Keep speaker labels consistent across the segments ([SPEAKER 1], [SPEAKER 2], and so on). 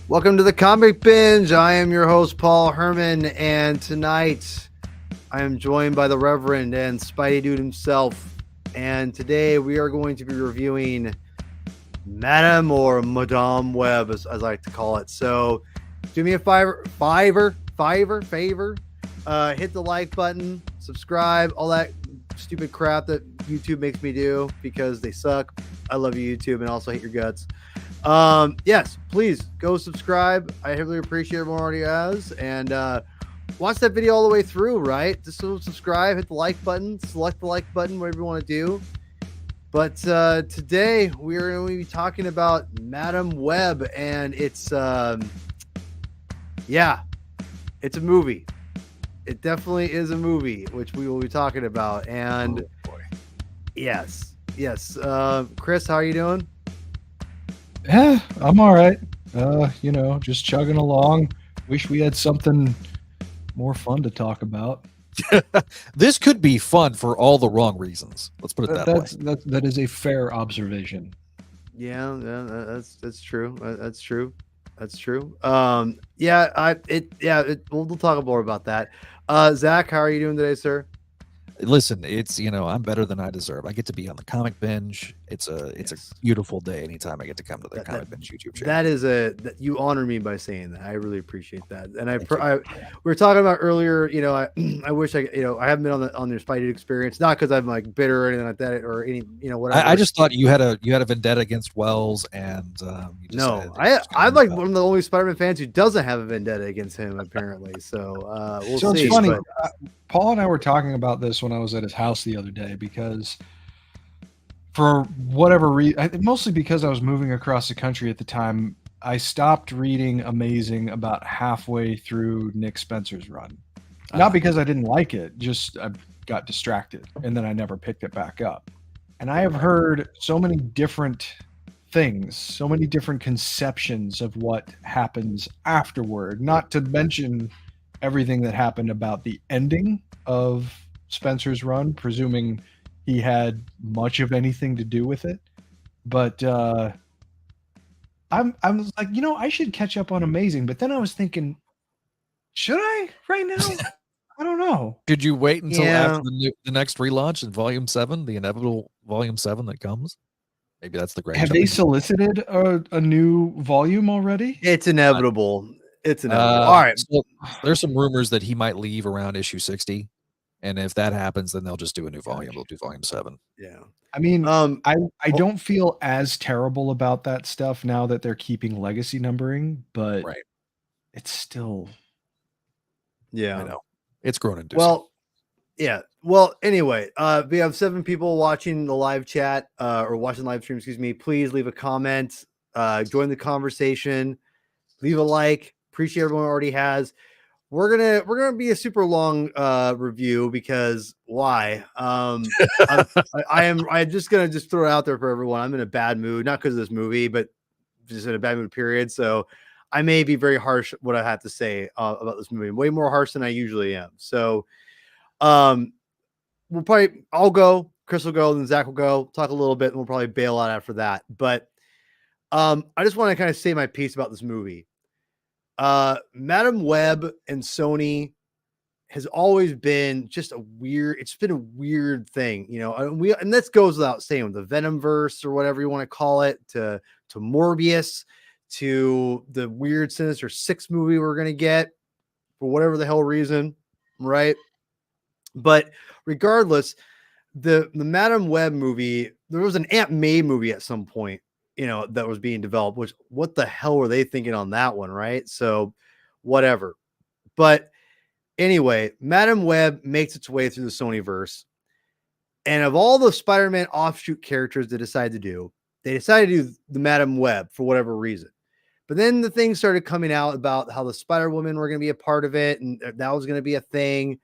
[SPEAKER 1] Welcome to the Comic Binge. I am your host, Paul Herman, and tonight I am joined by the Reverend and Spidey Dude himself. And today we are going to be reviewing Madam or Madame Web, as I like to call it. So do me a favor. Hit the like button, subscribe, all that stupid crap that YouTube makes me do because they suck. I love you, YouTube, and also hate your guts. Yes, please go subscribe. I really appreciate everyone already has, and watch that video all the way through, right? Just subscribe, hit the like button, select the like button, whatever you want to do. But today we're going to be talking about Madam Web, and it's it's a movie. It definitely is a movie, which we will be talking about. And yes. Chris, how are you doing?
[SPEAKER 2] Yeah, I'm all right. Just chugging along. Wish we had something more fun to talk about.
[SPEAKER 3] This could be fun for all the wrong reasons. Let's put it that way.
[SPEAKER 2] That is a fair observation.
[SPEAKER 1] Yeah, that's true. That's true. We'll talk more about that. Zach, how are you doing today, sir?
[SPEAKER 3] Listen, it's I'm better than I deserve. I get to be on the Comic Binge. It's a beautiful day anytime I get to come to the Comic Binge YouTube channel.
[SPEAKER 1] You honor me by saying that. I really appreciate that. And we were talking about earlier. I wish I haven't been on their Spidey experience, not because I'm like bitter or anything like that, or any whatever.
[SPEAKER 3] I just thought you had a vendetta against Wells, and
[SPEAKER 1] I'm like one of the only Spider-Man fans who doesn't have a vendetta against him apparently. So we'll see.
[SPEAKER 2] It's funny. Paul and I were talking about this when I was at his house the other day because for whatever reason, mostly because I was moving across the country at the time, I stopped reading Amazing about halfway through Nick Spencer's run. Not because I didn't like it, just I got distracted and then I never picked it back up. And I have heard so many different things, so many different conceptions of what happens afterward, not to mention everything that happened about the ending of Spencer's run, presuming he had much of anything to do with it. But I was like, I should catch up on Amazing. But then I was thinking, should I right now? I don't know.
[SPEAKER 3] Did you wait until after the next relaunch in Volume 7, the inevitable Volume 7 that comes? Maybe that's the great.
[SPEAKER 2] Have they solicited a new volume already?
[SPEAKER 1] It's inevitable. All right.
[SPEAKER 3] So there's some rumors that he might leave around issue 60. And if that happens, then they'll just do a new volume. They'll do Volume 7.
[SPEAKER 1] Yeah.
[SPEAKER 2] I mean, I don't feel as terrible about that stuff now that they're keeping legacy numbering, but it's still.
[SPEAKER 1] Yeah.
[SPEAKER 3] I know. It's grown into.
[SPEAKER 1] Well, yeah. Well, anyway, we have 7 people watching the live chat or watching the live stream. Excuse me. Please leave a comment. Join the conversation. Leave a like. Appreciate everyone already has. We're gonna be a super long review because why? I'm just gonna throw it out there for everyone. I'm in a bad mood, not because of this movie, but just in a bad mood period. So I may be very harsh what I have to say about this movie, way more harsh than I usually am. So I'll go, Chris will go, then Zach will go, talk a little bit, and we'll probably bail out after that. But I just want to kind of say my piece about this movie. Madam Web and Sony has always been just it's been a weird thing, and this goes without saying, with the Venomverse or whatever you want to call it, to Morbius, to the weird Sinister Six movie we're going to get for whatever the hell reason. Right. But regardless, the Madam Web movie, there was an Aunt May movie at some point, that was being developed, which what the hell were they thinking on that one? Right. So whatever. But anyway, Madam Web makes its way through the Sonyverse. And of all the Spider-Man offshoot characters they decided to do the Madam Web for whatever reason. But then the things started coming out about how the Spider-Woman were going to be a part of it. And that was going to be a thing.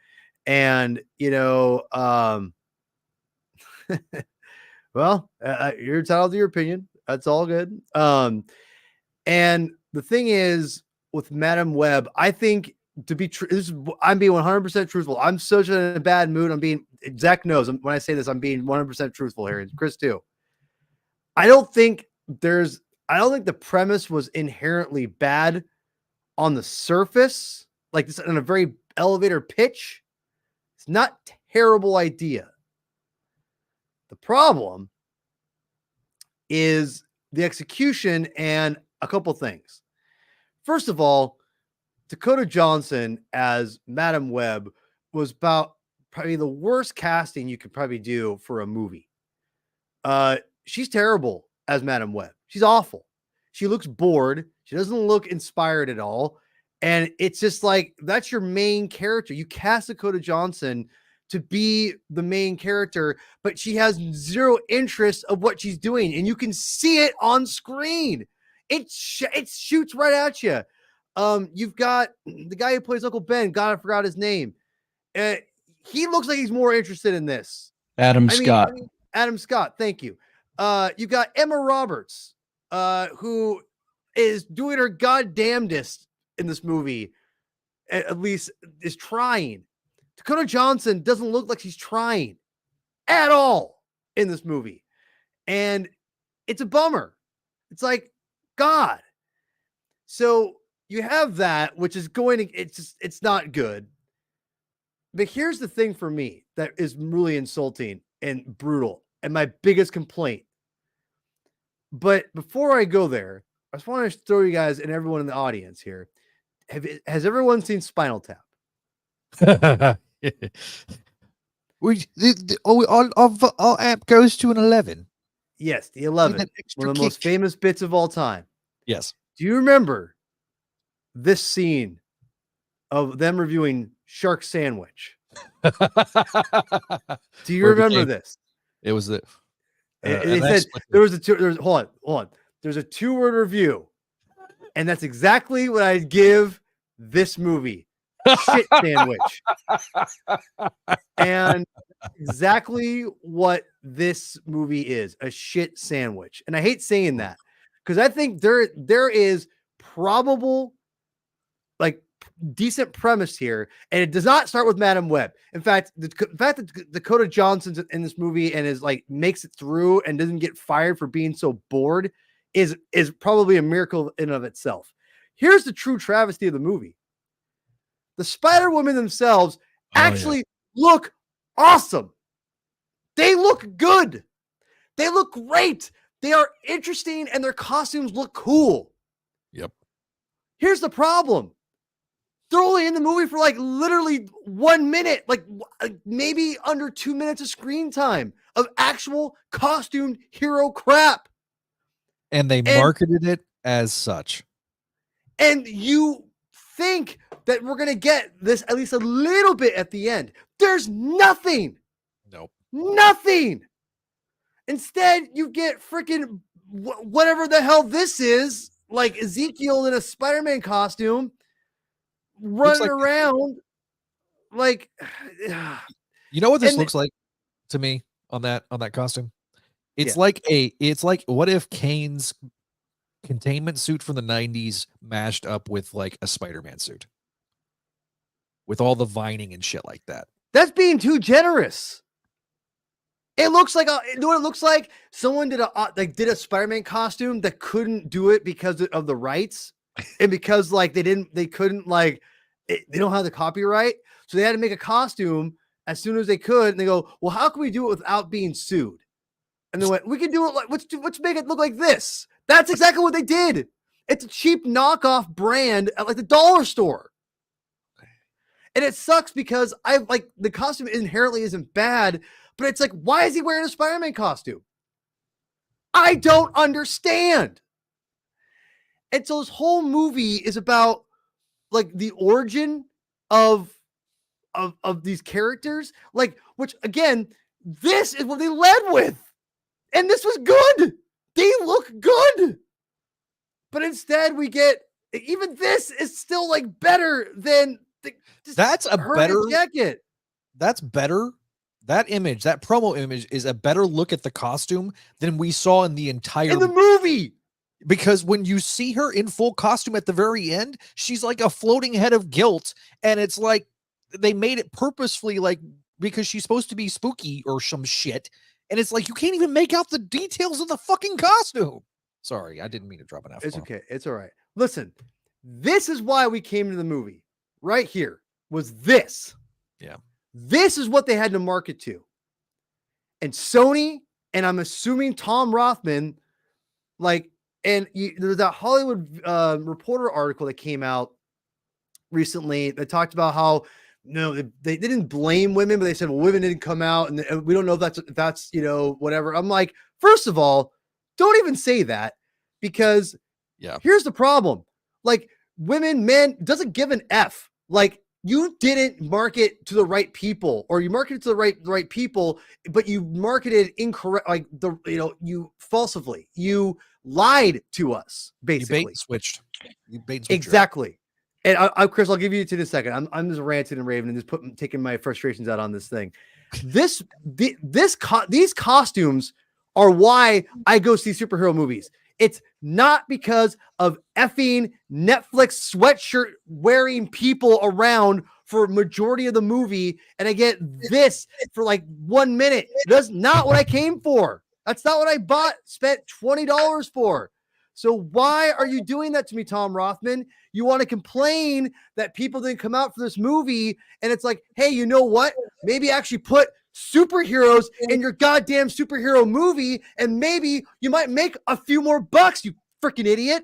[SPEAKER 1] And, well, you're entitled to your opinion. That's all good. And the thing is, with Madam Web, I think, to be true, I'm being 100% truthful. I'm such in a bad mood. Zach knows when I say this, I'm being 100% truthful here. And Chris too. I don't think there's I don't think the premise was inherently bad on the surface, like this on a very elevator pitch. It's not a terrible idea. The problem is the execution and a couple things. First of all, Dakota Johnson as Madam Web was about probably the worst casting you could probably do for a movie. She's terrible as Madam Web. She's awful. She looks bored. She doesn't look inspired at all. And it's just like, that's your main character. You cast Dakota Johnson to be the main character, but she has zero interest of what she's doing. And you can see it on screen. It shoots right at you. You've got the guy who plays Uncle Ben. God, I forgot his name. He looks like he's more interested in this.
[SPEAKER 2] Adam Scott.
[SPEAKER 1] Adam Scott. Thank you. You've got Emma Roberts, who is doing her goddamnedest in this movie. At least is trying. Dakota Johnson doesn't look like she's trying at all in this movie. And it's a bummer. It's like, God. So you have that, which is going to, it's not good. But here's the thing for me that is really insulting and brutal and my biggest complaint. But before I go there, I just want to throw you guys and everyone in the audience here. Has everyone seen Spinal Tap?
[SPEAKER 3] Our app goes to an 11.
[SPEAKER 1] Yes, the 11. One of the most famous bits of all time.
[SPEAKER 3] Yes.
[SPEAKER 1] Do you remember this scene of them reviewing Shark Sandwich? Do you remember this?
[SPEAKER 3] It was the.
[SPEAKER 1] They said there was hold on. There's a 2-word review, and that's exactly what I'd give this movie. Shit sandwich. And exactly what this movie is, a shit sandwich. And I hate saying that because I think there is probable like decent premise here, and it does not start with Madam Web. In fact, the fact that Dakota Johnson's in this movie and is like makes it through and doesn't get fired for being so bored is probably a miracle in of itself. Here's the true travesty of the movie. The Spider-Women themselves actually look awesome. They look good. They look great. They are interesting and their costumes look cool.
[SPEAKER 3] Yep.
[SPEAKER 1] Here's the problem. They're only in the movie for like literally 1 minute, like maybe under 2 minutes of screen time of actual costumed hero crap.
[SPEAKER 3] And they marketed it as such.
[SPEAKER 1] And you think that we're going to get this at least a little bit at the end. There's nothing.
[SPEAKER 3] Nope.
[SPEAKER 1] Nothing. Instead, you get freaking whatever the hell this is, like Ezekiel in a Spider-Man costume running around like
[SPEAKER 3] you know what this looks like to me on that costume? It's like what if Kane's containment suit from the 90s mashed up with like a Spider-Man suit with all the vining and shit like that.
[SPEAKER 1] That's being too generous. It looks like you know what it looks like? Someone did a Spider-Man costume that couldn't do it because of the rights and because like they don't have the copyright, so they had to make a costume as soon as they could, and they go, well, how can we do it without being sued? And they went, we can do it like let's make it look like this. That's exactly what they did. It's a cheap knockoff brand at like the dollar store. And it sucks because the costume inherently isn't bad, but it's like, why is he wearing a Spider-Man costume? I don't understand. And so this whole movie is about like the origin of these characters, like, which again, this is what they led with. And this was good. They look good. But instead we get, even this is still like better than
[SPEAKER 3] that's a better
[SPEAKER 1] jacket.
[SPEAKER 3] That's better. That image, that promo image is a better look at the costume than we saw in the
[SPEAKER 1] movie.
[SPEAKER 3] Because when you see her in full costume at the very end, she's like a floating head of guilt. And it's like they made it purposefully, like, because she's supposed to be spooky or some shit. And it's like, you can't even make out the details of the fucking costume. Sorry, I didn't mean to drop an F.
[SPEAKER 1] It's okay. It's all right. Listen, this is why we came to the movie. Right here was this.
[SPEAKER 3] Yeah.
[SPEAKER 1] This is what they had to market to. And Sony, and I'm assuming Tom Rothman, like, and there's that Hollywood Reporter article that came out recently that talked about how they didn't blame women, but they said, well, women didn't come out, and we don't know if that's whatever. I'm like, first of all, don't even say that, because here's the problem. Like, women, men, doesn't give an F. Like, you didn't market to the right people, or you marketed to the right people, but you marketed incorrect, like you falsely, you lied to us, basically.
[SPEAKER 3] You bait and switched.
[SPEAKER 1] Exactly. And Chris, I'll give you to in a second. I'm just ranting and raving and just taking my frustrations out on this thing. These costumes are why I go see superhero movies. It's not because of effing Netflix sweatshirt wearing people around for majority of the movie, and I get this for like 1 minute. That's not what I came for. That's not what I spent $20 for. So why are you doing that to me, Tom Rothman? You want to complain that people didn't come out for this movie, and it's like, hey, you know what? Maybe actually put superheroes in your goddamn superhero movie, and maybe you might make a few more bucks, you freaking idiot.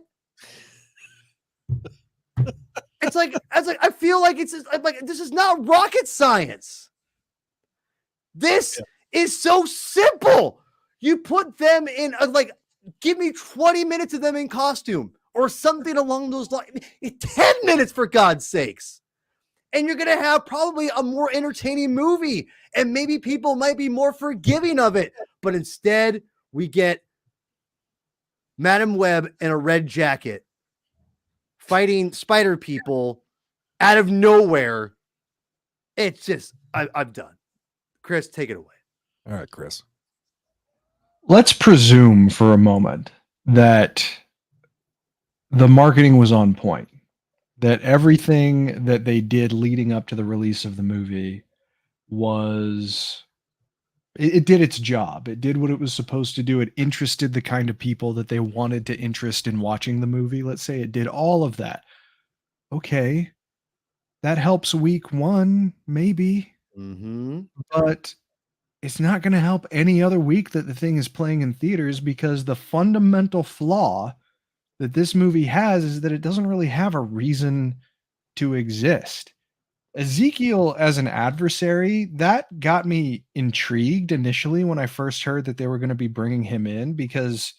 [SPEAKER 1] It's like, I feel like this is not rocket science. This is so simple. You put them in give me 20 minutes of them in costume or something along those lines. 10 minutes, for God's sakes. And you're going to have probably a more entertaining movie, and maybe people might be more forgiving of it. But instead, we get Madam Web in a red jacket fighting spider people out of nowhere. It's just, I'm done. Chris, take it away.
[SPEAKER 3] All right, Chris.
[SPEAKER 2] Let's presume for a moment that the marketing was on point, that everything that they did leading up to the release of the movie it did its job. It did what it was supposed to do. It interested the kind of people that they wanted to interest in watching the movie. Let's say it did all of that. Okay, that helps week one, maybe.
[SPEAKER 1] Mm-hmm.
[SPEAKER 2] But it's not going to help any other week that the thing is playing in theaters, because the fundamental flaw that this movie has is that it doesn't really have a reason to exist. Ezekiel as an adversary, that got me intrigued initially when I first heard that they were going to be bringing him in, because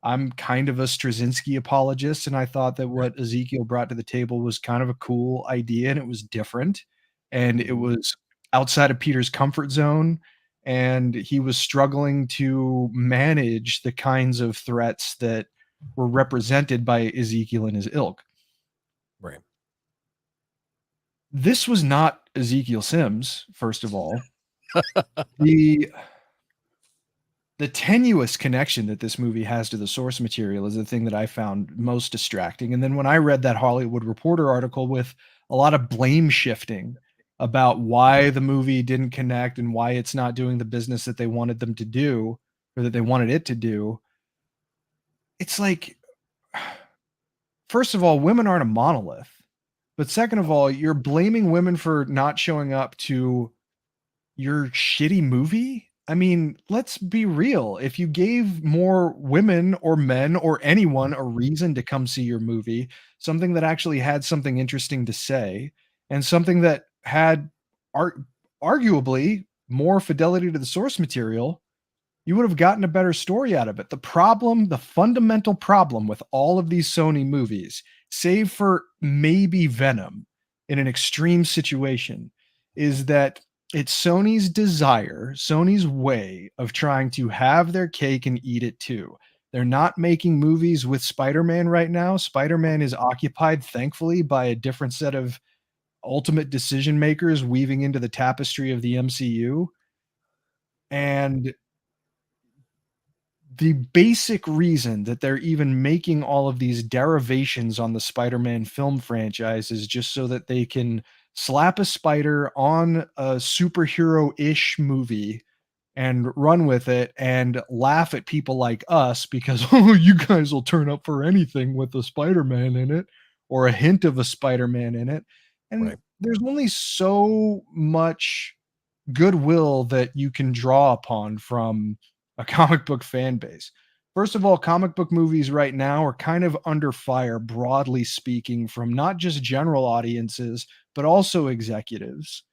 [SPEAKER 2] I'm kind of a Straczynski apologist, and I thought that what Ezekiel brought to the table was kind of a cool idea, and it was different, and it was outside of Peter's comfort zone, and he was struggling to manage the kinds of threats that were represented by Ezekiel and his ilk.
[SPEAKER 3] Right.
[SPEAKER 2] This was not Ezekiel Sims, first of all. The tenuous connection that this movie has to the source material is the thing that I found most distracting. And then when I read that Hollywood Reporter article with a lot of blame shifting about why the movie didn't connect and why it's not doing the business that they wanted them to do, or that they wanted it to do, it's like, first of all, women aren't a monolith. But second of all, you're blaming women for not showing up to your shitty movie? I mean, let's be real. If you gave more women or men or anyone a reason to come see your movie, something that actually had something interesting to say, and something that had arguably more fidelity to the source material, you would have gotten a better story out of it. The fundamental problem with all of these Sony movies, save for maybe Venom in an extreme situation, is that it's Sony's desire, Sony's way of trying to have their cake and eat it too. They're not making movies with Spider-Man right now. Spider-Man is occupied, thankfully, by a different set of ultimate decision makers weaving into the tapestry of the MCU. And the basic reason that they're even making all of these derivations on the Spider-Man film franchise is just so that they can slap a spider on a superhero-ish movie and run with it and laugh at people like us because, oh, you guys will turn up for anything with a Spider-Man in it or a hint of a Spider-Man in it. And
[SPEAKER 3] Right.
[SPEAKER 2] there's only so much goodwill that you can draw upon from a comic book fan base. First of all, comic book movies right now are kind of under fire, broadly speaking, from not just general audiences, but also executives.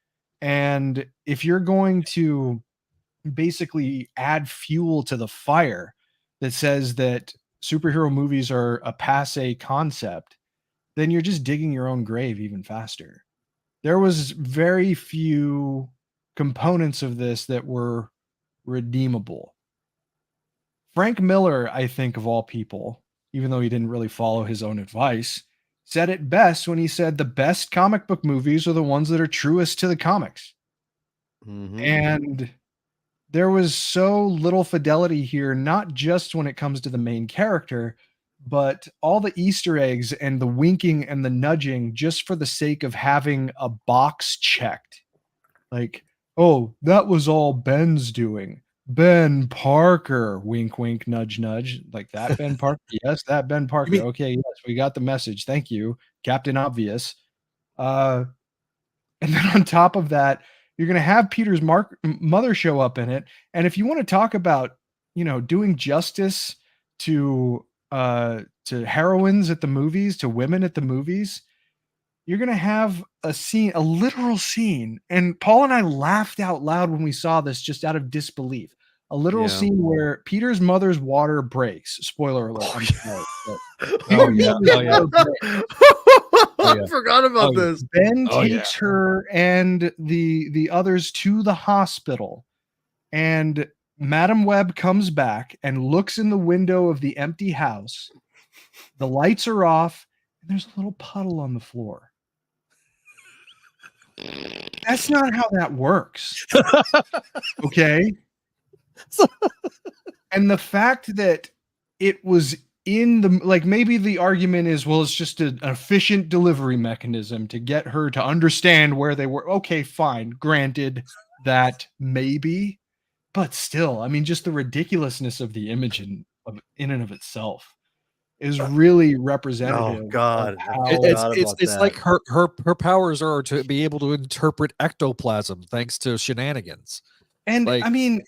[SPEAKER 2] And if you're going to basically add fuel to the fire that says that superhero movies are a passe concept, then you're just digging your own grave even faster. There was very few components of this that were redeemable. Frank Miller, I think, of all people, even though he didn't really follow his own advice, said it best when he said the best comic book movies are the ones that are truest to the comics.
[SPEAKER 1] Mhm.
[SPEAKER 2] And there was so little fidelity here, not just when it comes to the main character, but all the Easter eggs and the winking and the nudging just for the sake of having a box checked. Like, oh, that was all Ben's doing. Ben Parker, wink, wink, nudge, nudge. Like that Ben Parker. Yes, that Ben Parker.
[SPEAKER 3] mean-
[SPEAKER 2] Okay, yes, we got the message. Thank you, Captain Obvious. Uh, and then on top of that, you're going to have Peter's mother show up in it. And if you want to talk about, doing justice to heroines at the movies, to women at the movies, you're going to have a scene, a literal scene. And Paul and I laughed out loud when we saw this just out of disbelief. A literal
[SPEAKER 1] Yeah.
[SPEAKER 2] scene where Peter's mother's water breaks. Spoiler alert. I'm sorry. but
[SPEAKER 3] Oh,
[SPEAKER 2] Peter's
[SPEAKER 3] yeah.
[SPEAKER 2] mother's
[SPEAKER 3] Oh, yeah.
[SPEAKER 2] water breaks.
[SPEAKER 3] Oh, yeah.
[SPEAKER 1] I forgot about
[SPEAKER 3] Oh, yeah.
[SPEAKER 1] this.
[SPEAKER 2] Ben
[SPEAKER 3] Oh, yeah.
[SPEAKER 2] takes her and the others to the hospital, and Madam Web comes back and looks in the window of the empty house. The lights are off, and there's a little puddle on the floor. That's not how that works. Okay? And the fact that it was in the like maybe the argument is, well, it's just an efficient delivery mechanism to get her to understand where they were. Okay, fine. Granted that maybe, but still, I mean, just the ridiculousness of the image in and of itself is really representative
[SPEAKER 1] Oh
[SPEAKER 2] of
[SPEAKER 1] God, I
[SPEAKER 2] how
[SPEAKER 1] forgot about
[SPEAKER 3] It's
[SPEAKER 1] that.
[SPEAKER 3] like her powers are to be able to interpret ectoplasm thanks to shenanigans.
[SPEAKER 2] and
[SPEAKER 3] Like,
[SPEAKER 2] I mean,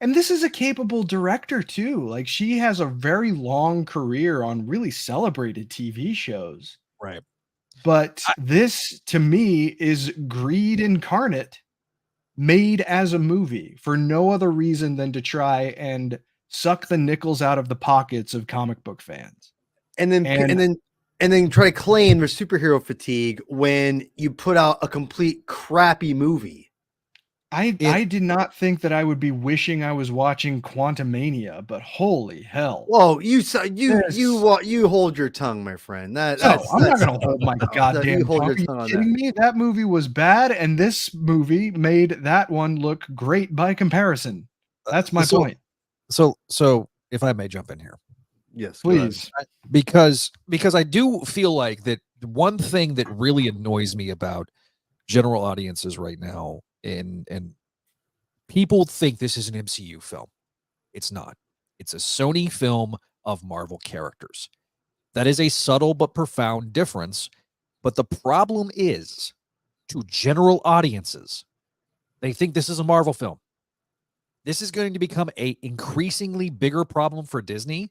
[SPEAKER 2] and this is a capable director too. Like she has a very long career on really celebrated TV shows.
[SPEAKER 3] right.
[SPEAKER 2] But this to me is greed incarnate, made as a movie for no other reason than to try and suck the nickels out of the pockets of comic book fans.
[SPEAKER 1] and then
[SPEAKER 2] And
[SPEAKER 1] and then try to claim there's superhero fatigue when you put out a complete crappy movie.
[SPEAKER 2] I did not think that I would be wishing I was watching Quantumania, but holy hell.
[SPEAKER 1] Whoa, you
[SPEAKER 2] This-
[SPEAKER 1] you hold your tongue, my friend.
[SPEAKER 2] No, I'm not going to hold my goddamn
[SPEAKER 1] you hold
[SPEAKER 2] tongue.
[SPEAKER 1] your
[SPEAKER 2] Are you
[SPEAKER 1] tongue on
[SPEAKER 2] kidding me? That movie was bad, and this movie made that one look great by comparison. That's my point.
[SPEAKER 3] So if I may jump in here,
[SPEAKER 1] Yes, go ahead.
[SPEAKER 2] Please.
[SPEAKER 3] because I do feel like that one thing that really annoys me about general audiences right now, and people think this is an MCU film. It's not. It's a Sony film of Marvel characters. That is a subtle but profound difference. But the problem is, to general audiences, they think this is a Marvel film. This is going to become a increasingly bigger problem for Disney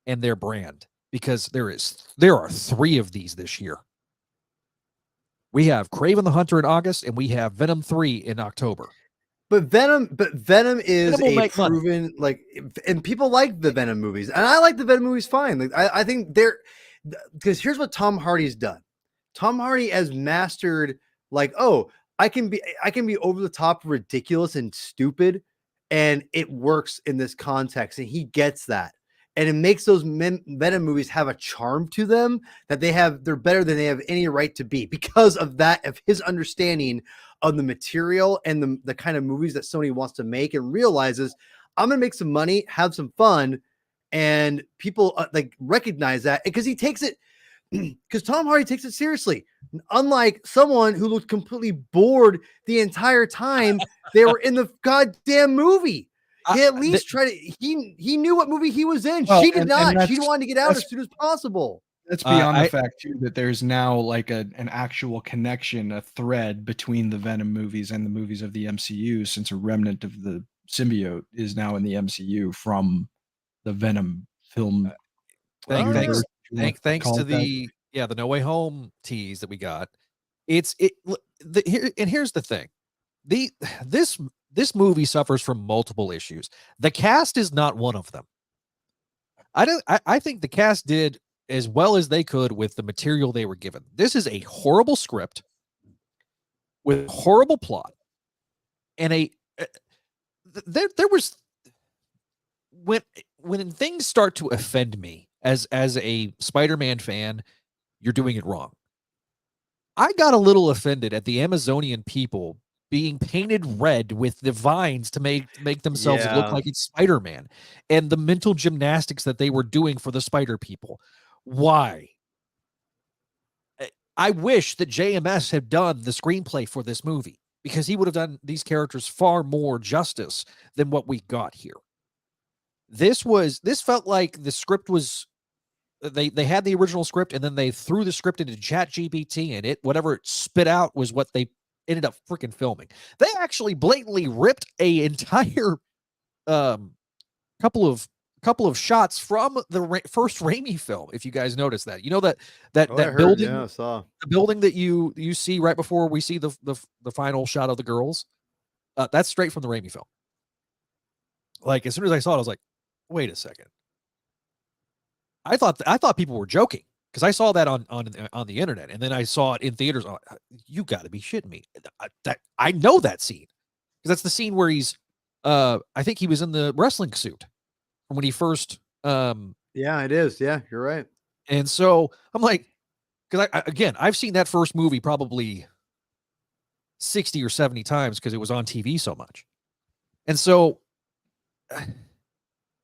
[SPEAKER 3] and their brand, because there are 3 of these this year. We have Kraven the Hunter in August, and we have Venom 3 in October.
[SPEAKER 1] But Venom is
[SPEAKER 3] Venom will
[SPEAKER 1] a
[SPEAKER 3] make money.
[SPEAKER 1] proven and people like the Venom movies, and I like the Venom movies fine. Like I think they're, because here's what Tom Hardy's done. Tom Hardy has mastered I can be over the top ridiculous and stupid, and it works in this context, and he gets that. And it makes those Venom movies have a charm to them that they're better than they have any right to be, because of his understanding of the material and the kind of movies that Sony wants to make, and realizes I'm going to make some money, have some fun, and people recognize that, because he takes it. because Tom Hardy takes it seriously. Unlike someone who looked completely bored the entire time they were in the goddamn movie. He at least tried to. He knew what movie he was in.
[SPEAKER 2] Well,
[SPEAKER 1] She did not.
[SPEAKER 2] and
[SPEAKER 1] She wanted to get out as soon as possible.
[SPEAKER 2] That's beyond the fact too that there's now like an actual connection, a thread between the Venom movies and the movies of the MCU, since a remnant of the symbiote is now in the MCU from the Venom film.
[SPEAKER 3] Thanks to the No Way Home tease that we got. Here's the thing. This movie suffers from multiple issues. The cast is not one of them. I think the cast did as well as they could with the material they were given. This is a horrible script with horrible plot, and there was when things start to offend me as a Spider-Man fan, you're doing it wrong. I got a little offended at the Amazonian people being painted red with the vines to make themselves look like it's Spider-Man, and the mental gymnastics that they were doing for the spider people. Why? I wish that JMS had done the screenplay for this movie, because he would have done these characters far more justice than what we got here. This felt like the script was they had the original script, and then they threw the script into ChatGPT, and whatever it spit out was what they ended up freaking filming. They actually blatantly ripped a entire couple of shots from the first Raimi film. If you guys noticed that, that building, I saw the building that you see right before we see the final shot of the girls. That's straight from the Raimi film. Like, as soon as I saw it, I was like, wait a second. I thought people were joking, because I saw that on the internet, and then I saw it in theaters. Oh, you got to be shitting me! I know that scene, because that's the scene where he's. I think he was in the wrestling suit from when he first.
[SPEAKER 1] Yeah, it is. Yeah, you're right.
[SPEAKER 3] And so I'm like, because I've seen that first movie probably 60 or 70 times because it was on TV so much, and so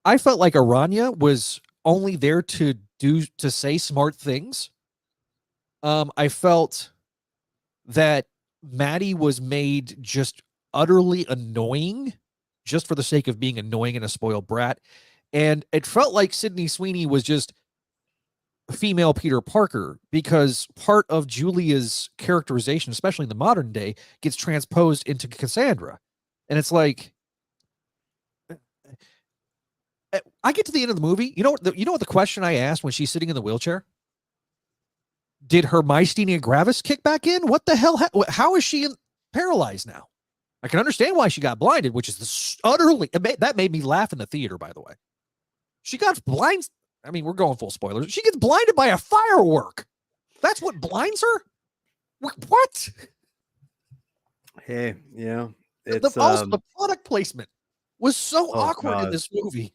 [SPEAKER 3] I felt like Aranya was only there to say smart things. I felt that Maddie was made just utterly annoying, just for the sake of being annoying and a spoiled brat. And it felt like Sydney Sweeney was just female Peter Parker, because part of Julia's characterization, especially in the modern day, gets transposed into Cassandra. And it's like, I get to the end of the movie. You know what the question I asked when she's sitting in the wheelchair? Did her myasthenia gravis kick back in? What the hell? How is she paralyzed now? I can understand why she got blinded, which is utterly, that made me laugh in the theater, by the way. She got blind. I mean, we're going full spoilers. She gets blinded by a firework. That's what blinds her? What?
[SPEAKER 1] Hey, yeah.
[SPEAKER 3] Also, the product placement was so awkward in this movie.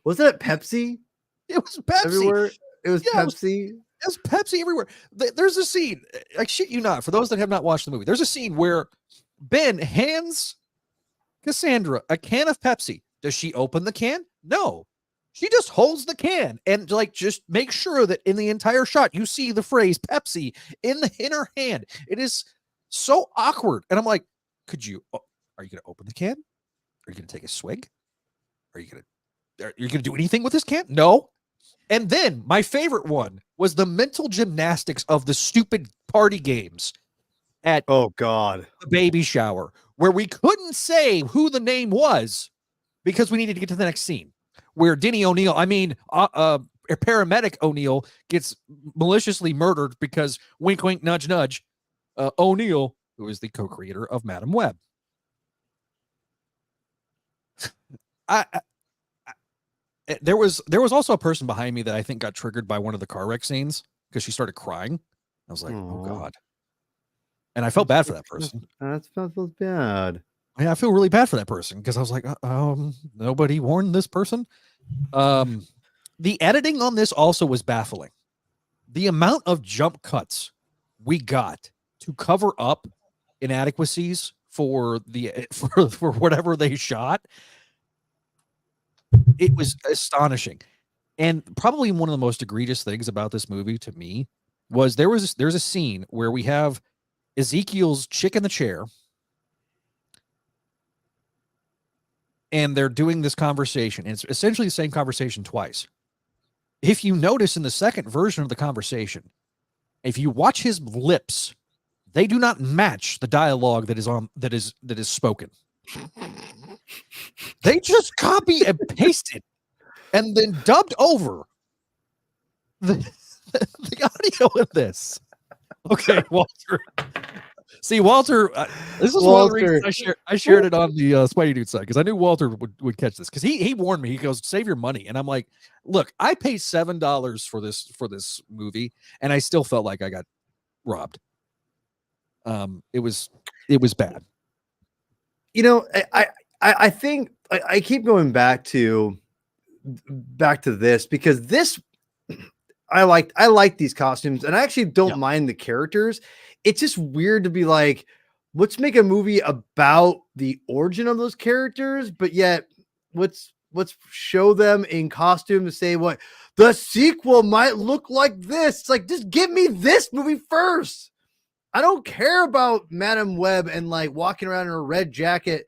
[SPEAKER 1] Was it Pepsi?
[SPEAKER 3] It was Pepsi.
[SPEAKER 1] Everywhere? It was Pepsi?
[SPEAKER 3] It was Pepsi everywhere. There's a scene, I shit you not, for those that have not watched the movie, there's a scene where Ben hands Cassandra a can of Pepsi. Does she open the can? No. She just holds the can and just make sure that in the entire shot you see the phrase Pepsi in her hand. It is so awkward. And I'm like, are you going to open the can? Are you going to take a swig? Are you going to do anything with this can? No. And then my favorite one was the mental gymnastics of the stupid party games at the baby shower, where we couldn't say who the name was because we needed to get to the next scene, where Denny O'Neil, paramedic O'Neil, gets maliciously murdered because, wink, wink, nudge, nudge, O'Neil, who is the co-creator of Madam Web. There was also a person behind me that I think got triggered by one of the car wreck scenes because she started crying. I was like, oh God. And I felt bad for that person.
[SPEAKER 1] That feels bad.
[SPEAKER 3] Yeah, I feel really bad for that person because I was like, nobody warned this person. The editing on this also was baffling. The amount of jump cuts we got to cover up inadequacies for whatever they shot, it was astonishing. And probably one of the most egregious things about this movie to me was there's a scene where we have Ezekiel's chick in the chair, and they're doing this conversation. And it's essentially the same conversation twice. If you notice in the second version of the conversation, if you watch his lips, they do not match the dialogue that is spoken. They just copy and pasted and then dubbed over the audio in this. Okay, Walter. See, Walter, this is one of the reasons I shared it on the Spidey Dude side, because I knew Walter would catch this, because he warned me. He goes, "Save your money," and I'm like, "Look, I paid $7 for this movie, and I still felt like I got robbed." It was bad.
[SPEAKER 1] You know, I think I keep going back to this, because this I like these costumes, and I actually don't mind the characters. It's just weird to be like, let's make a movie about the origin of those characters, but yet let's show them in costume to say what the sequel might look like. This, it's like, just give me this movie first. I don't care about Madam Web and like walking around in a red jacket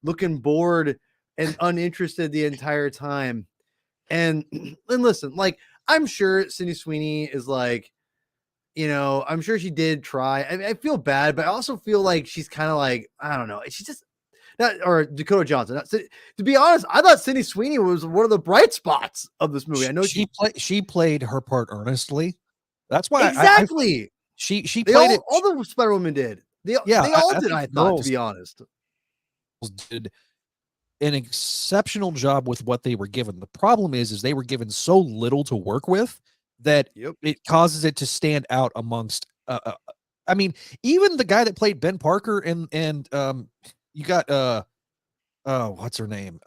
[SPEAKER 1] looking bored and uninterested the entire time. And listen, like, I'm sure Sydney Sweeney is like, you know, I'm sure she did try. I feel bad, but I also feel like she's kind of like, I don't know. She's just not, or Dakota Johnson. To be honest, I thought Sydney Sweeney was one of the bright spots of this movie. I know
[SPEAKER 3] she played her part earnestly. That's why
[SPEAKER 1] exactly.
[SPEAKER 3] She played it.
[SPEAKER 1] All the Spider Women did. They all did. I thought, to be honest,
[SPEAKER 3] did an exceptional job with what they were given. The problem is they were given so little to work with that it causes it to stand out amongst. I mean, even the guy that played Ben Parker and you got what's her name?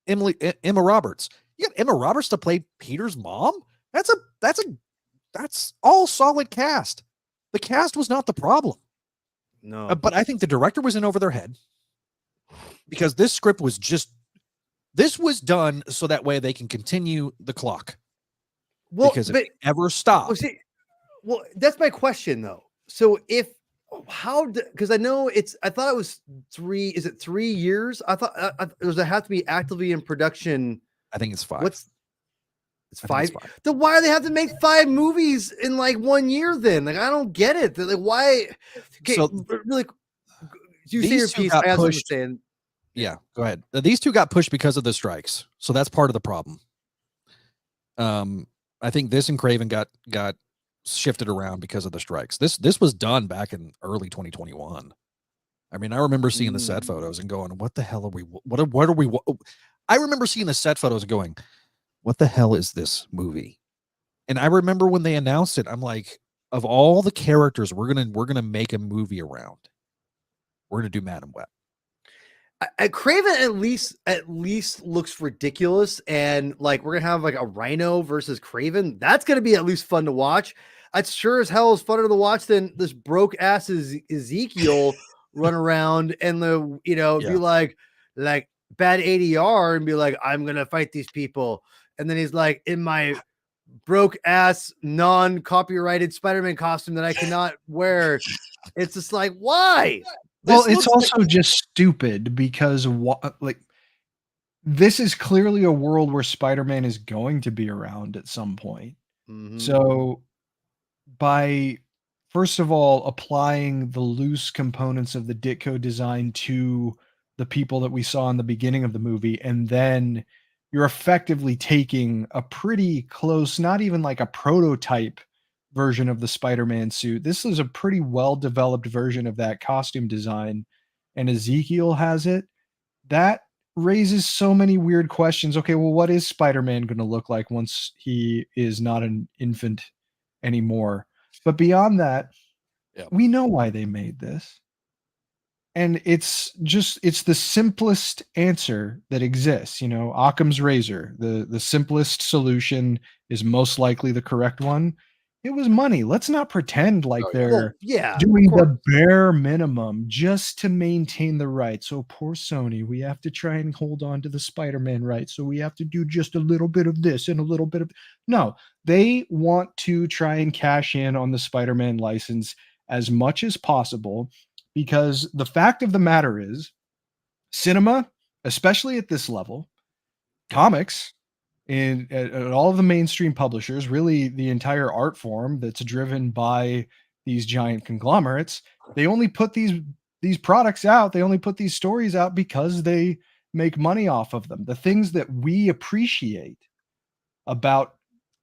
[SPEAKER 3] Emma Roberts. You got Emma Roberts to play Peter's mom. That's all solid cast. The cast was not the problem.
[SPEAKER 1] No,
[SPEAKER 3] but I think the director was in over their head, because this script was done so that way they can continue the clock.
[SPEAKER 1] Well,
[SPEAKER 3] because if it ever stops.
[SPEAKER 1] Well, that's my question though. So because I know I thought it was 3. Is it 3 years? I thought does it have to be actively in production?
[SPEAKER 3] I think it's 5.
[SPEAKER 1] It's 5. Then why do they have to make 5 movies in like 1 year then? Like, I don't get it. They're like, why? Okay, so really, you say your piece. I understand.
[SPEAKER 3] Yeah, go ahead. These two got pushed because of the strikes, so that's part of the problem. I think this and Craven got shifted around because of the strikes. This was done back in early 2021. I mean, I remember seeing the set photos and going, "What the hell are we? What are we?" I remember seeing the set photos and going, "What the hell is this movie?" And I remember when they announced it, I'm like, of all the characters we're gonna make a movie around, we're gonna do Madam Web.
[SPEAKER 1] Craven at least looks ridiculous, and like we're gonna have like a Rhino versus Craven. That's gonna be at least fun to watch. It's sure as hell is funner to watch than this broke ass Ezekiel run around and be like bad ADR and be like, I'm gonna fight these people, and then he's like, in my broke ass non-copyrighted Spider-Man costume that I cannot wear. It's just like, why?
[SPEAKER 2] Well, it's also just stupid because this is clearly a world where Spider-Man is going to be around at some point.
[SPEAKER 1] Mm-hmm.
[SPEAKER 2] So by first of all applying the loose components of the Ditko design to the people that we saw in the beginning of the movie, and then you're effectively taking a pretty close, not even like a prototype version of the Spider-Man suit. This is a pretty well-developed version of that costume design, and Ezekiel has it. That raises so many weird questions. Okay, well, what is Spider-Man going to look like once he is not an infant anymore? But beyond that, we know why they made this. And it's the simplest answer that exists. Occam's razor. The simplest solution is most likely the correct one. It was money. Let's not pretend like
[SPEAKER 3] Oh, yeah.
[SPEAKER 2] they're
[SPEAKER 1] Well, yeah, of
[SPEAKER 2] doing
[SPEAKER 1] course.
[SPEAKER 2] the bare minimum just to maintain the rights. So poor Sony, we have to try and hold on to the Spider-Man rights. So we have to do just a little bit of this and a little bit of no. They want to try and cash in on the Spider-Man license as much as possible because the fact of the matter is cinema, especially at this level, comics at all of the mainstream publishers, really the entire art form that's driven by these giant conglomerates, they only put these products out, they only put these stories out because they make money off of them. The things that we appreciate about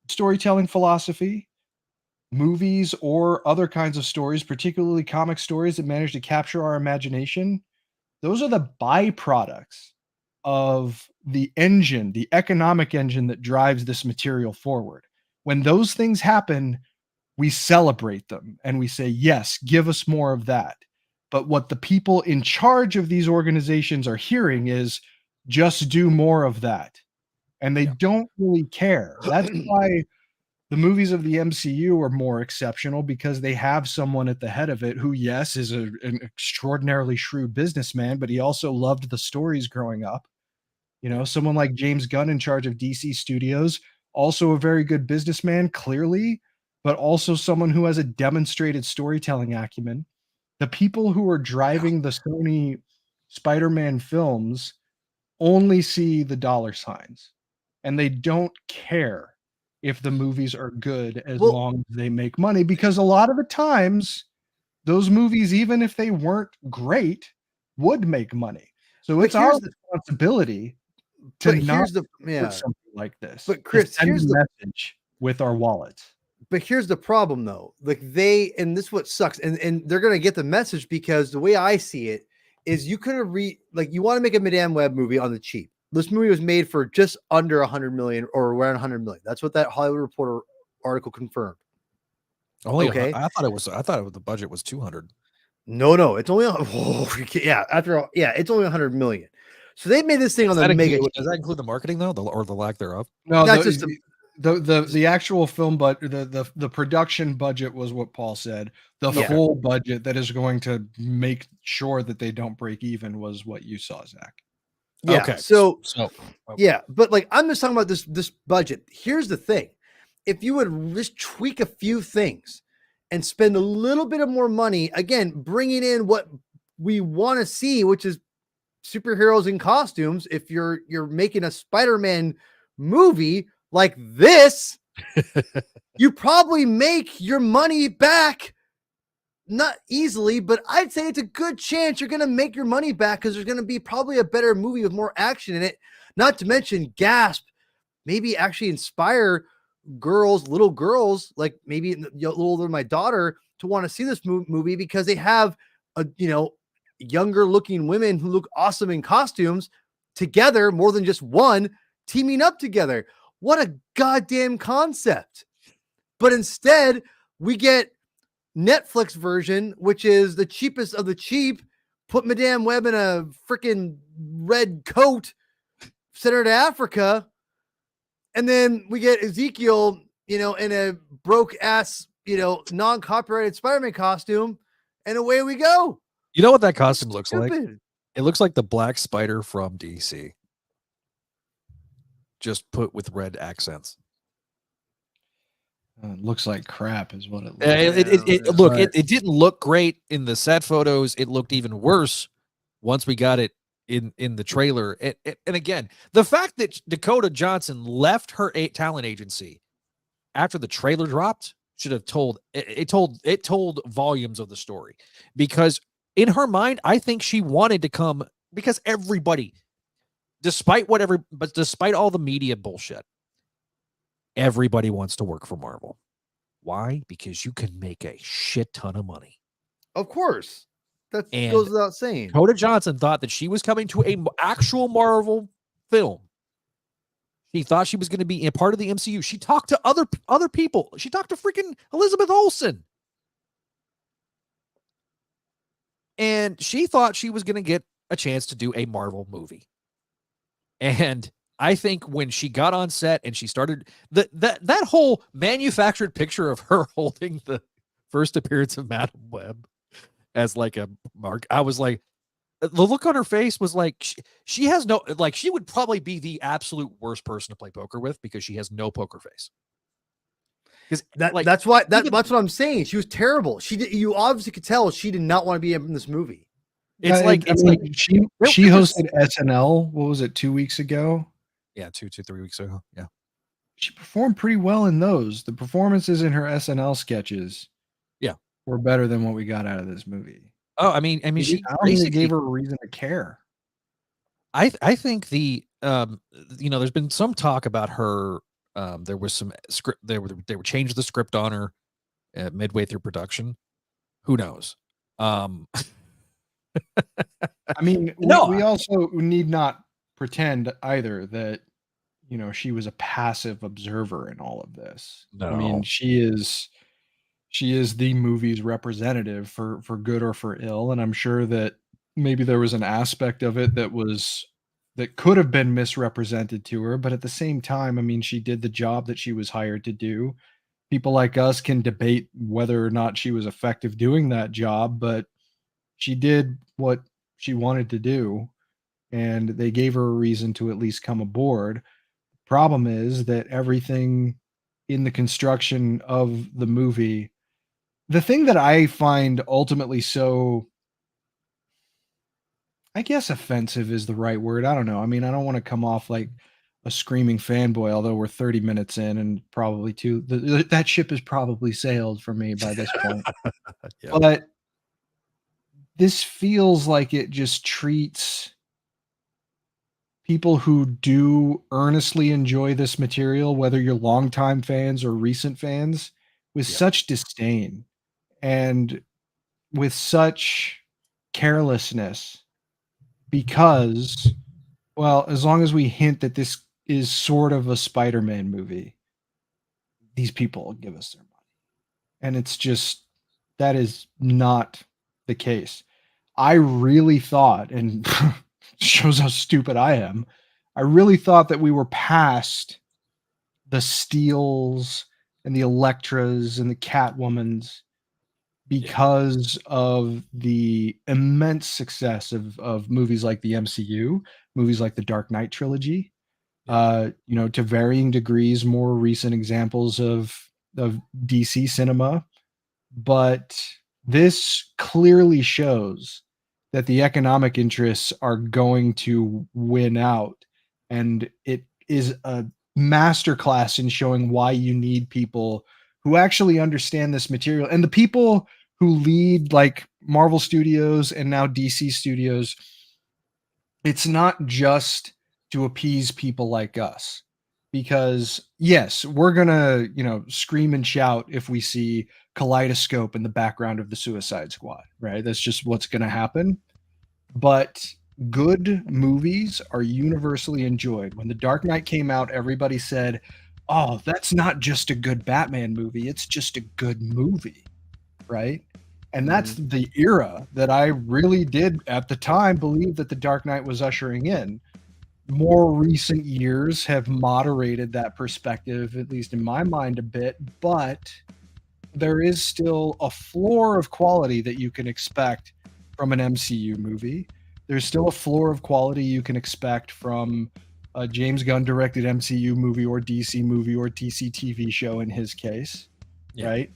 [SPEAKER 2] storytelling philosophy, movies, or other kinds of stories, particularly comic stories that manage to capture our imagination, those are the byproducts of the engine, the economic engine that drives this material forward. When those things happen, we celebrate them and we say, yes, give us more of that. But what the people in charge of these organizations are hearing is just do more of that. And they
[SPEAKER 3] Yeah.
[SPEAKER 2] don't really care. That's why the movies of the MCU are more exceptional because they have someone at the head of it who, yes, is an extraordinarily shrewd businessman, but he also loved the stories growing up. You know, someone like James Gunn in charge of DC Studios, also a very good businessman, clearly, but also someone who has a demonstrated storytelling acumen. The people who are driving the Sony Spider-Man films only see the dollar signs and they don't care if the movies are good as
[SPEAKER 1] Well,
[SPEAKER 2] long as they make money because a lot of the times those movies, even if they weren't great, would make money. So
[SPEAKER 1] but
[SPEAKER 2] it's our
[SPEAKER 1] here's the
[SPEAKER 2] responsibility to
[SPEAKER 1] but
[SPEAKER 2] not
[SPEAKER 1] here's the
[SPEAKER 2] support
[SPEAKER 1] yeah.
[SPEAKER 2] something like this,
[SPEAKER 1] But
[SPEAKER 2] to
[SPEAKER 1] Chris,
[SPEAKER 2] send
[SPEAKER 1] here's
[SPEAKER 2] a
[SPEAKER 1] the
[SPEAKER 2] message with our wallets.
[SPEAKER 1] but here's the problem though. Like they and this what sucks, and they're gonna get the message because the way I see it is you could have like you want to make a Madame Web movie on the cheap. This movie was made for just under 100 million or around 100 million. That's what that Hollywood Reporter article confirmed.
[SPEAKER 3] Only
[SPEAKER 1] Okay.
[SPEAKER 3] I thought it was. I thought the budget was 200.
[SPEAKER 1] No, it's only yeah, after all, yeah, it's only 100 million. So they made this thing on the mega
[SPEAKER 3] Does
[SPEAKER 1] cheap.
[SPEAKER 3] that include the marketing though, or the lack thereof?
[SPEAKER 2] No,
[SPEAKER 1] Not just a,
[SPEAKER 2] the actual film, but the production budget was what Paul said. The
[SPEAKER 1] Yeah.
[SPEAKER 2] full budget that is going to make sure that they don't break even was what you saw, Zach.
[SPEAKER 1] yeah.
[SPEAKER 3] Okay.
[SPEAKER 1] So
[SPEAKER 3] So
[SPEAKER 1] yeah, but like I'm just talking about this budget. Here's the thing. If you would just tweak a few things and spend a little bit of more money, again, bringing in what we want to see, which is superheroes in costumes. If you're making a Spider-Man movie like this, you probably make your money back. Not easily, but I'd say it's a good chance you're going to make your money back because there's going to be probably a better movie with more action in it. Not to mention, gasp, maybe actually inspire little girls, like maybe a little older than my daughter, to want to see this movie because they have younger looking women who look awesome in costumes together, more than just one, teaming up together. What a goddamn concept. But instead, we get Netflix version, which is the cheapest of the cheap. Put Madame Web in a freaking red coat, send her to Africa, and then we get Ezekiel, in a broke ass, non-copyrighted Spider-Man costume, and away we go.
[SPEAKER 3] you know what that costume looks like?
[SPEAKER 1] Stupid.
[SPEAKER 3] It looks like the Black Spider from DC, just put with red accents.
[SPEAKER 2] It looks like crap, is what it looks
[SPEAKER 3] It,
[SPEAKER 2] like.
[SPEAKER 3] look, it didn't look great in the set photos. It looked even worse once we got it in the trailer. And again, the fact that Dakota Johnson left her talent agency after the trailer dropped should have told told volumes of the story, because in her mind, I think she wanted to come because everybody, despite all the media bullshit, everybody wants to work for Marvel. Why? Because you can make a shit ton of money.
[SPEAKER 1] Of course. That
[SPEAKER 3] And
[SPEAKER 1] goes without saying.
[SPEAKER 3] Dakota Johnson thought that she was coming to a actual Marvel film. She thought she was going to be a part of the MCU. She talked to other people. She talked to freaking Elizabeth Olsen. And she thought she was going to get a chance to do a Marvel movie. And I think when she got on set and she started that whole manufactured picture of her holding the first appearance of Madam Web as like a mark, I was like, the look on her face was like she has no, like, she would probably be the absolute worst person to play poker with because she has no poker face. Because
[SPEAKER 1] that's what I'm saying. She was terrible. You obviously could tell she did not want to be in this movie.
[SPEAKER 3] It's like
[SPEAKER 2] she hosted SNL. What was it, 2 weeks ago?
[SPEAKER 3] Yeah, 3 weeks ago. Yeah,
[SPEAKER 2] she performed pretty well in those. The performances in her SNL sketches, were better than what we got out of this movie.
[SPEAKER 3] Oh, I mean, she
[SPEAKER 2] I don't think it gave her a reason to care.
[SPEAKER 3] I think the there's been some talk about her. There was some script. They were changed the script on her midway through production. Who knows?
[SPEAKER 2] I mean, we also need not pretend either that she was a passive observer in all of this.
[SPEAKER 3] No.
[SPEAKER 2] I mean, she is the movie's representative for good or for ill, and I'm sure that maybe there was an aspect of it that could have been misrepresented to her, but at the same time, I mean, she did the job that she was hired to do. People like us can debate whether or not she was effective doing that job, but she did what she wanted to do, and they gave her a reason to at least come aboard. Problem is that everything in the construction of the movie, the thing that I find ultimately so, I guess offensive is the right word. I don't know. I mean, I don't want to come off like a screaming fanboy, although we're 30 minutes in and probably that ship has probably sailed for me by this point.
[SPEAKER 3] Yeah.
[SPEAKER 2] But this feels like it just treats people who do earnestly enjoy this material, whether you're longtime fans or recent fans, with such disdain and with such carelessness, because, well, as long as we hint that this is sort of a Spider-Man movie, these people will give us their money. And it's just, that is not the case. I really thought, and shows how stupid I am, I really thought that we were past the Steels and the Electras and the Catwomans because of the immense success of movies like the MCU, movies like the Dark Knight trilogy, to varying degrees, more recent examples of DC cinema. But this clearly shows that the economic interests are going to win out, and it is a masterclass in showing why you need people who actually understand this material. And the people who lead like Marvel Studios and now DC Studios, it's not just to appease people like us. Because yes, we're gonna, scream and shout if we see Kaleidoscope in the background of the Suicide Squad, right? That's just what's gonna happen. But good movies are universally enjoyed. When The Dark Knight came out, everybody said, "Oh, that's not just a good Batman movie, it's just a good movie." Right? And that's the era that I really did at the time believe that The Dark Knight was ushering in. More recent years have moderated that perspective, at least in my mind, a bit, but there is still a floor of quality that you can expect from an MCU movie. There's still a floor of quality you can expect from a James Gunn directed MCU movie or DC TV show in his case, right?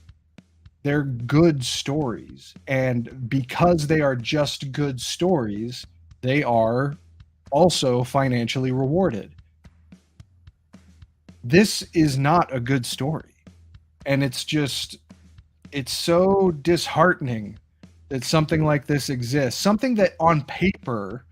[SPEAKER 2] They're good stories. And because they are just good stories, they are also financially rewarded. This is not a good story. And it's so disheartening that something like this exists. Something that on paper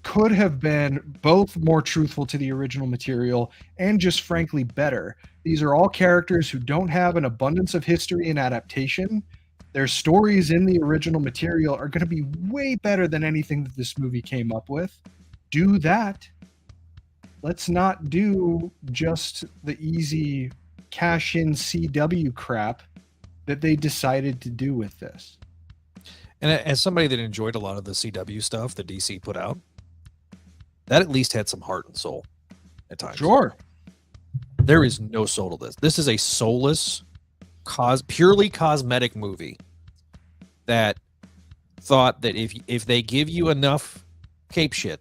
[SPEAKER 2] could have been both more truthful to the original material and just frankly better. These are all characters who don't have an abundance of history and adaptation. Their stories in the original material are going to be way better than anything that this movie came up with. Do that. Let's not do just the easy cash in CW crap that they decided to do with this.
[SPEAKER 3] And as somebody that enjoyed a lot of the CW stuff that DC put out, that at least had some heart and soul. at times.
[SPEAKER 2] Sure.
[SPEAKER 3] There is no soul to this. This is a soulless, purely cosmetic movie that thought that if they give you enough cape shit,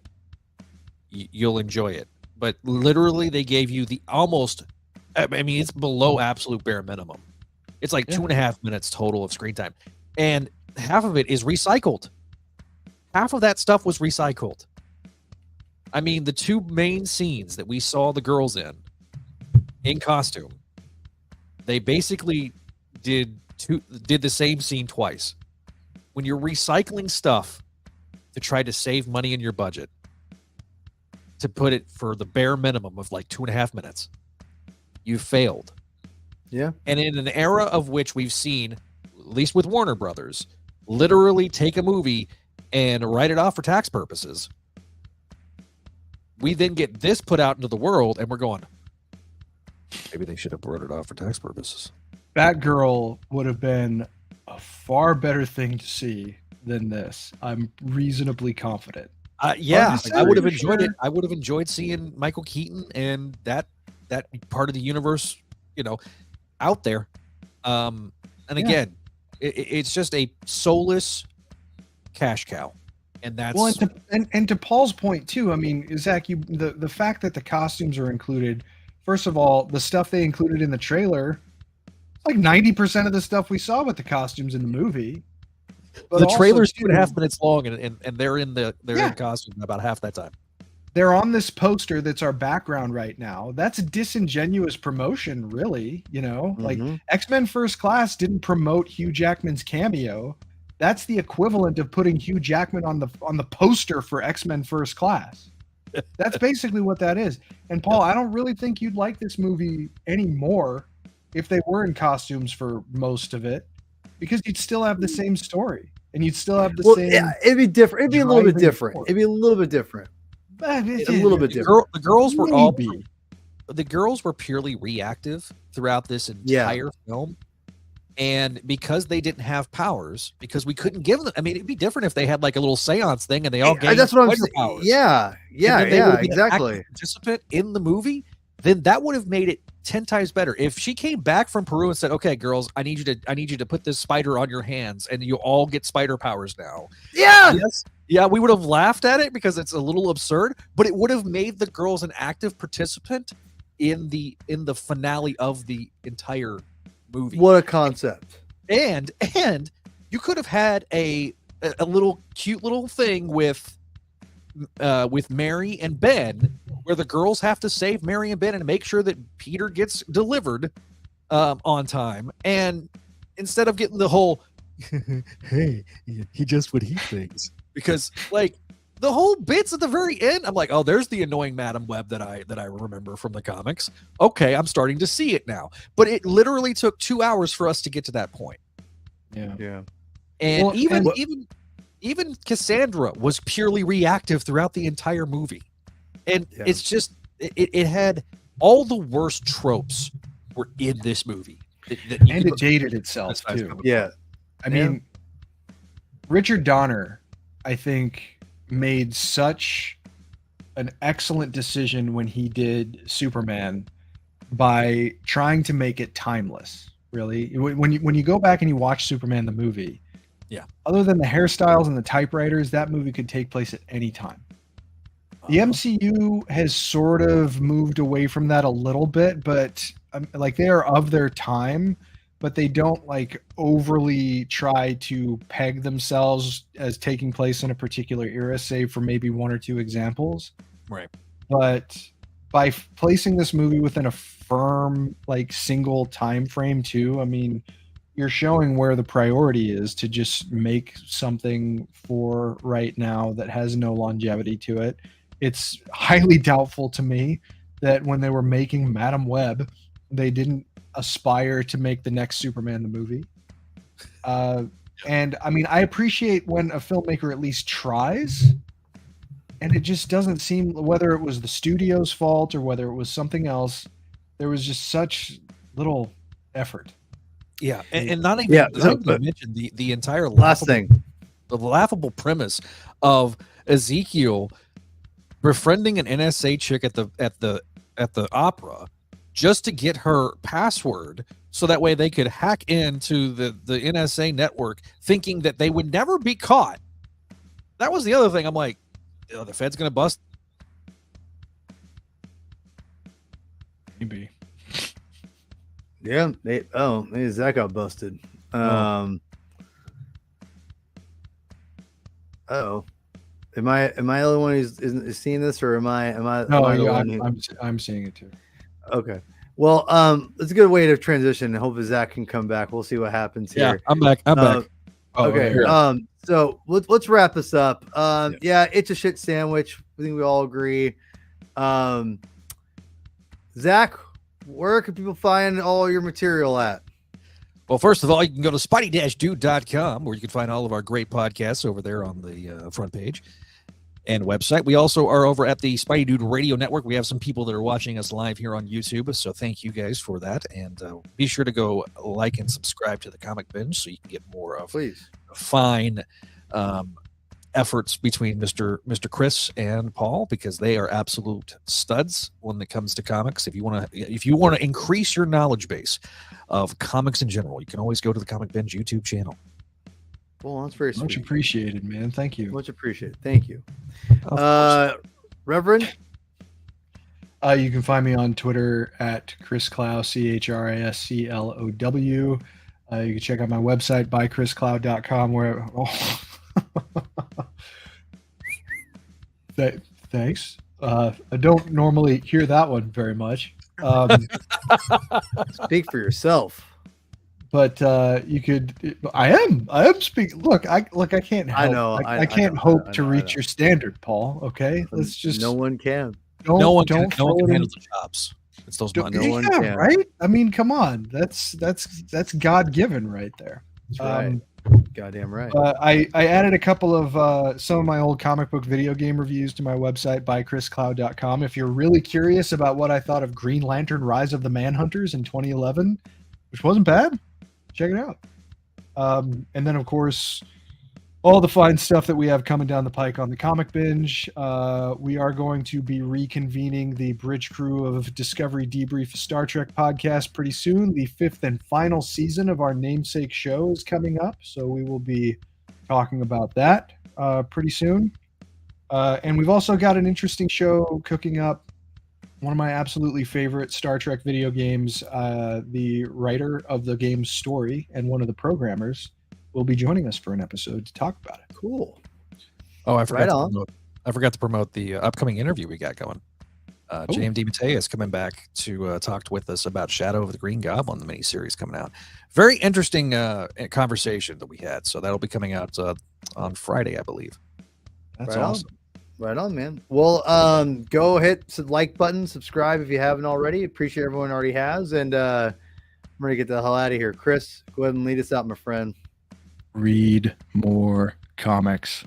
[SPEAKER 3] you'll enjoy it. But literally, they gave you the almost. I mean, it's below absolute bare minimum. It's like 2.5 minutes total of screen time, and half of it is recycled. Half of that stuff was recycled. I mean, the two main scenes that we saw the girls in costume, they basically did the same scene twice. When you're recycling stuff to try to save money in your budget, to put it for the bare minimum of like 2.5 minutes, you failed.
[SPEAKER 1] Yeah.
[SPEAKER 3] And in an era of which we've seen, at least with Warner Brothers, literally take a movie and write it off for tax purposes, we then get this put out into the world, and we're going, maybe they should have brought it off for tax purposes.
[SPEAKER 2] Batgirl would have been a far better thing to see than this. I'm reasonably confident.
[SPEAKER 3] Yeah, I would have enjoyed it. I would have enjoyed seeing Michael Keaton and that part of the universe, out there. And again, it's just a soulless cash cow. And that's
[SPEAKER 2] well, and to Paul's point too. I mean, Zach, the fact that the costumes are included. First of all, the stuff they included in the trailer, like 90% of the stuff we saw with the costumes in the movie. But
[SPEAKER 3] the trailer's 2.5 minutes long, and they're in costume about half that time.
[SPEAKER 2] They're on this poster that's our background right now. That's a disingenuous promotion, really. Like X-Men First Class didn't promote Hugh Jackman's cameo. That's the equivalent of putting Hugh Jackman on the poster for X-Men First Class. That's basically what that is. And Paul, I don't really think you'd like this movie anymore if they were in costumes for most of it, because you'd still have the same story and you'd still have the same. Yeah,
[SPEAKER 1] it'd be different. It'd be a little bit different. It'd be a little bit different. A little bit different.
[SPEAKER 3] The girls were purely reactive throughout this entire film. And because they didn't have powers, because we couldn't give them, I mean, it'd be different if they had like a little seance thing and they all gained
[SPEAKER 1] that's what I'm saying.
[SPEAKER 3] powers.
[SPEAKER 1] Yeah, exactly.
[SPEAKER 3] Participant in the movie, then that would have made it 10 times better. If she came back from Peru and said, "Okay, girls, I need you to put this spider on your hands, and you all get spider powers now."
[SPEAKER 1] Yeah,
[SPEAKER 3] yeah, we would have laughed at it because it's a little absurd, but it would have made the girls an active participant in the finale of the entire movie.
[SPEAKER 1] What a concept.
[SPEAKER 3] And you could have had a little cute little thing with Mary and Ben, where the girls have to save Mary and Ben and make sure that Peter gets delivered on time. And instead of getting the whole hey, he just what he thinks, because like the whole bits at the very end, I'm like, oh, there's the annoying Madam Web that I remember from the comics. Okay, I'm starting to see it now. But it literally took 2 hours for us to get to that point.
[SPEAKER 2] Yeah.
[SPEAKER 3] And even Cassandra was purely reactive throughout the entire movie. And it's just it had all the worst tropes were in this movie.
[SPEAKER 2] And it dated itself too.
[SPEAKER 1] Yeah.
[SPEAKER 2] I mean, Richard Donner, I think, made such an excellent decision when he did Superman by trying to make it timeless. Really, when you go back and you watch Superman the movie, other than the hairstyles and the typewriters, that movie could take place at any time. The MCU has sort of moved away from that a little bit, but like they are of their time, but they don't like overly try to peg themselves as taking place in a particular era, save for maybe one or two examples.
[SPEAKER 3] Right.
[SPEAKER 2] But by placing this movie within a firm, like single time frame too, I mean, you're showing where the priority is to just make something for right now that has no longevity to it. It's highly doubtful to me that when they were making Madam Web, they didn't aspire to make the next Superman the movie. And I mean, I appreciate when a filmmaker at least tries, and it just doesn't seem, whether it was the studio's fault or whether it was something else, there was just such little effort.
[SPEAKER 3] Yeah, and not even to mention the entire the laughable premise of Ezekiel befriending an NSA chick at the at the opera just to get her password, so that way they could hack into the NSA network, thinking that they would never be caught. That was the other thing. I'm like, the Fed's gonna bust.
[SPEAKER 2] Maybe.
[SPEAKER 1] Yeah. Maybe Zach got busted. Oh. Am I the only one who's seeing this, or am I?
[SPEAKER 2] No, I'm seeing it too.
[SPEAKER 1] Okay. Well, it's a good way to transition. Hopefully Zach can come back. We'll see what happens here.
[SPEAKER 3] Yeah, I'm back. I'm back.
[SPEAKER 1] Okay. So let's wrap this up. Yeah, it's a shit sandwich. I think we all agree. Zach, where can people find all your material at?
[SPEAKER 3] Well, first of all, you can go to spidey-dude.com, where you can find all of our great podcasts over there on the front page and website. We also are over at the Spidey Dude Radio Network. We have some people that are watching us live here on YouTube, so thank you guys for that. And be sure to go like and subscribe to the Comic Binge so you can get more of fine efforts between Mr. Chris and Paul, because they are absolute studs when it comes to comics. If you want to increase your knowledge base of comics in general, you can always go to the Comic Binge YouTube channel.
[SPEAKER 1] Well, that's very
[SPEAKER 2] much appreciated, man. Thank you.
[SPEAKER 1] Much appreciated. Thank you. Reverend?
[SPEAKER 2] You can find me on Twitter at Chris Clow, ChrisClow. You can check out my website, bychrisclow.com, where thanks. I don't normally hear that one very much.
[SPEAKER 1] Speak for yourself.
[SPEAKER 2] But you could. I am speaking. Look, I can't help.
[SPEAKER 1] I know.
[SPEAKER 2] I can't hope to reach your standard, Paul. Okay, let's just.
[SPEAKER 1] No one can.
[SPEAKER 3] No one can handle the chops. It's those.
[SPEAKER 1] No one can.
[SPEAKER 2] Right? I mean, come on. That's God given right there.
[SPEAKER 1] That's right. Goddamn right.
[SPEAKER 2] I added a couple of some of my old comic book video game reviews to my website, bychrisclow.com. If you're really curious about what I thought of Green Lantern: Rise of the Manhunters in 2011, which wasn't bad, check it out. And then, of course, all the fine stuff that we have coming down the pike on the Comic Binge. We are going to be reconvening the bridge crew of Discovery Debrief Star Trek podcast pretty soon. The 5th and final season of our namesake show is coming up, so we will be talking about that pretty soon. And we've also got an interesting show cooking up. One of my absolutely favorite Star Trek video games, the writer of the game's story and one of the programmers will be joining us for an episode to talk about it.
[SPEAKER 1] Cool.
[SPEAKER 3] Oh, I forgot to promote the upcoming interview we got going. JMD Matei is coming back to talk with us about Shadow of the Green Goblin, the miniseries coming out. Very interesting conversation that we had. So that'll be coming out on Friday, I believe.
[SPEAKER 2] That's awesome.
[SPEAKER 1] Right on, man. Well, go hit the like button, subscribe if you haven't already. Appreciate everyone already has. And I'm ready to get the hell out of here. Chris, go ahead and lead us out, my friend.
[SPEAKER 2] Read more comics.